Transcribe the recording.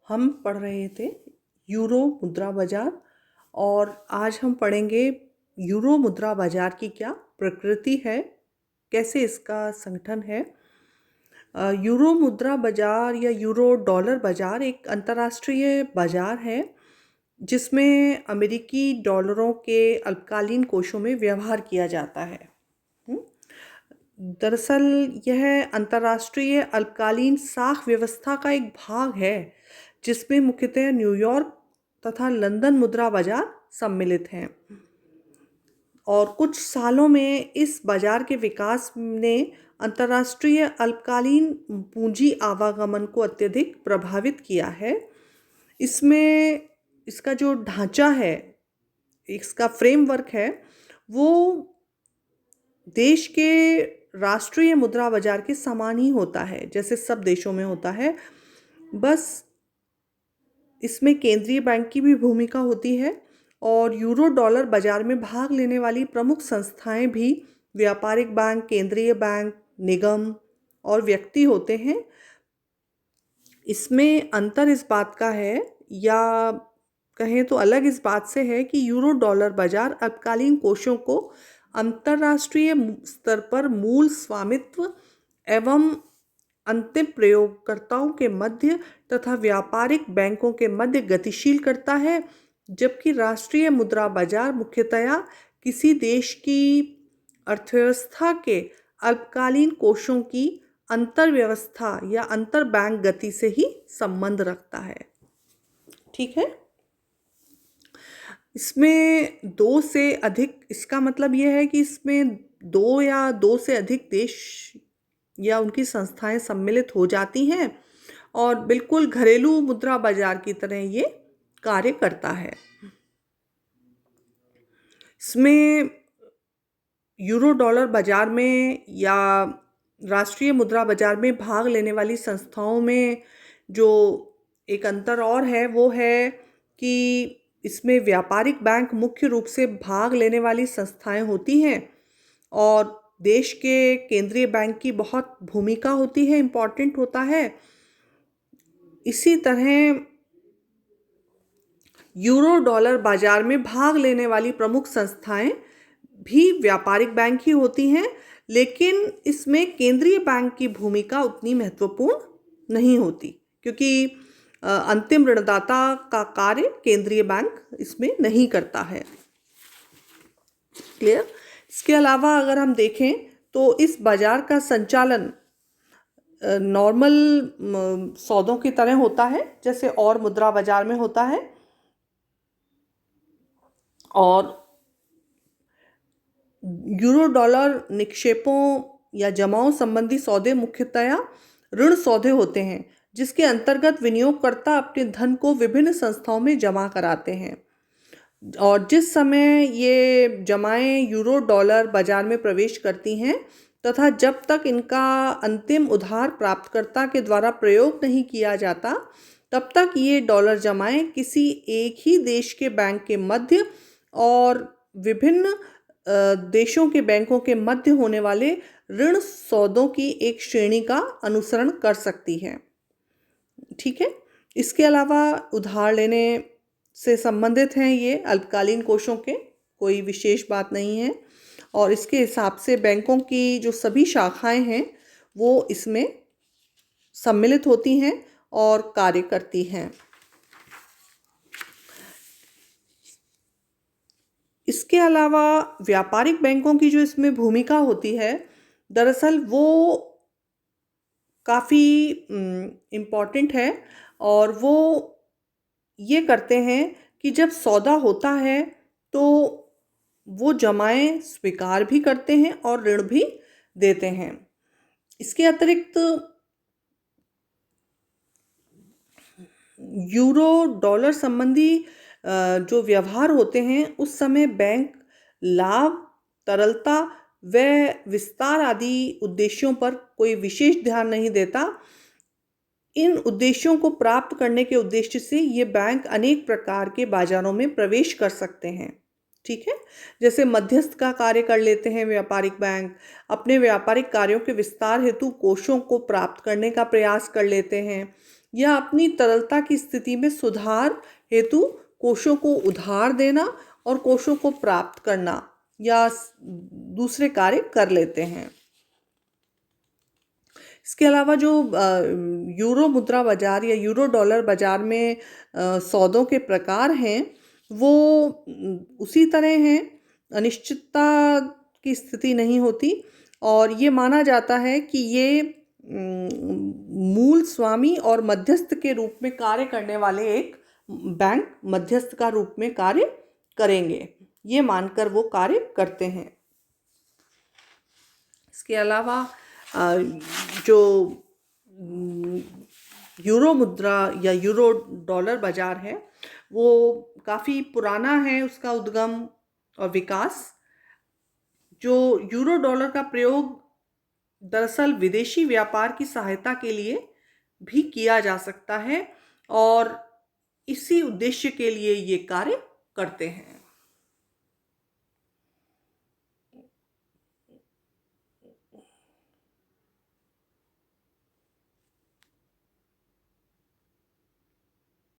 हम पढ़ रहे थे यूरो मुद्रा बाजार और आज हम पढ़ेंगे यूरो मुद्रा बाजार की क्या प्रकृति है, कैसे इसका संगठन है। यूरो मुद्रा बाजार या यूरो डॉलर बाजार एक अंतर्राष्ट्रीय बाजार है जिसमें अमेरिकी डॉलरों के अल्पकालीन कोषों में व्यवहार किया जाता है। हम्म, दरअसल यह अंतर्राष्ट्रीय अल्पकालीन साख व्यवस्था का एक भाग है जिसमें मुख्यतः न्यूयॉर्क तथा लंदन मुद्रा बाजार सम्मिलित हैं। और कुछ सालों में इस बाजार के विकास ने अंतर्राष्ट्रीय अल्पकालीन पूंजी आवागमन को अत्यधिक प्रभावित किया है। इसमें इसका जो ढांचा है, इसका फ्रेमवर्क है, वो देश के राष्ट्रीय मुद्रा बाजार के समान ही होता है जैसे सब देशों में होता है। बस इसमें केंद्रीय बैंक की भी भूमिका होती है और यूरो डॉलर बाजार में भाग लेने वाली प्रमुख संस्थाएं भी व्यापारिक बैंक, केंद्रीय बैंक, निगम और व्यक्ति होते हैं। इसमें अंतर इस बात का है, या कहें तो अलग इस बात से है, कि यूरो डॉलर बाजार अल्पकालीन कोषों को अंतर्राष्ट्रीय स्तर पर मूल स्वामित्व एवं अंतिम प्रयोगकर्ताओं के मध्य तथा व्यापारिक बैंकों के मध्य गतिशील करता है, जबकि राष्ट्रीय मुद्रा बाजार मुख्यतया किसी देश की अर्थव्यवस्था के अल्पकालीन कोषों की अंतर्व्यवस्था या अंतर बैंक गति से ही संबंध रखता है। ठीक है। इसमें दो से अधिक, इसका मतलब यह है कि इसमें दो या दो से अधिक देश या उनकी संस्थाएं सम्मिलित हो जाती हैं और बिल्कुल घरेलू मुद्रा बाजार की तरह ये कार्य करता है। इसमें यूरो डॉलर बाजार में या राष्ट्रीय मुद्रा बाजार में भाग लेने वाली संस्थाओं में जो एक अंतर और है वो है कि इसमें व्यापारिक बैंक मुख्य रूप से भाग लेने वाली संस्थाएं होती हैं और देश के केंद्रीय बैंक की बहुत भूमिका होती है, इम्पॉर्टेंट होता है। इसी तरह यूरो डॉलर बाजार में भाग लेने वाली प्रमुख संस्थाएं भी व्यापारिक बैंक ही होती हैं, लेकिन इसमें केंद्रीय बैंक की भूमिका उतनी महत्वपूर्ण नहीं होती क्योंकि अंतिम ऋणदाता का कार्य केंद्रीय बैंक इसमें नहीं करता है। क्लियर। इसके अलावा अगर हम देखें तो इस बाजार का संचालन नॉर्मल सौदों की तरह होता है जैसे और मुद्रा बाजार में होता है, और यूरो डॉलर निक्षेपों या जमाओं संबंधी सौदे मुख्यतया ऋण सौदे होते हैं जिसके अंतर्गत विनियोगकर्ता अपने धन को विभिन्न संस्थाओं में जमा कराते हैं, और जिस समय ये जमाएं यूरो डॉलर बाजार में प्रवेश करती हैं तथा जब तक इनका अंतिम उधार प्राप्तकर्ता के द्वारा प्रयोग नहीं किया जाता तब तक ये डॉलर जमाएं किसी एक ही देश के बैंक के मध्य और विभिन्न देशों के बैंकों के मध्य होने वाले ऋण सौदों की एक श्रेणी का अनुसरण कर सकती हैं। ठीक है। इसके अलावा उधार लेने से संबंधित हैं ये अल्पकालीन कोषों के, कोई विशेष बात नहीं है, और इसके हिसाब से बैंकों की जो सभी शाखाएं हैं वो इसमें सम्मिलित होती हैं और कार्य करती हैं। इसके अलावा व्यापारिक बैंकों की जो इसमें भूमिका होती है, दरअसल वो काफ़ी इम्पॉर्टेंट है, और वो ये करते हैं कि जब सौदा होता है तो वो जमाएं स्वीकार भी करते हैं और ऋण भी देते हैं। इसके अतिरिक्त यूरो डॉलर संबंधी जो व्यवहार होते हैं उस समय बैंक लाभ, तरलता व विस्तार आदि उद्देश्यों पर कोई विशेष ध्यान नहीं देता। इन उद्देश्यों को प्राप्त करने के उद्देश्य से ये बैंक अनेक प्रकार के बाजारों में प्रवेश कर सकते हैं। ठीक है। जैसे मध्यस्थ का कार्य कर लेते हैं व्यापारिक बैंक, अपने व्यापारिक कार्यों के विस्तार हेतु कोषों को प्राप्त करने का प्रयास कर लेते हैं, या अपनी तरलता की स्थिति में सुधार हेतु कोषों को उधार देना और कोषों को प्राप्त करना या दूसरे कार्य कर लेते हैं। इसके अलावा जो यूरो मुद्रा बाजार या यूरो डॉलर बाजार में सौदों के प्रकार हैं, वो उसी तरह हैं। अनिश्चितता की स्थिति नहीं होती और ये माना जाता है कि ये मूल स्वामी और मध्यस्थ के रूप में कार्य करने वाले एक बैंक मध्यस्थ का रूप में कार्य करेंगे, ये मानकर वो कार्य करते हैं। इसके अलावा जो यूरो मुद्रा या यूरो डॉलर बाजार है, वो काफ़ी पुराना है उसका उद्गम और विकास। जो यूरो डॉलर का प्रयोग दरअसल विदेशी व्यापार की सहायता के लिए भी किया जा सकता है और इसी उद्देश्य के लिए ये कार्य करते हैं।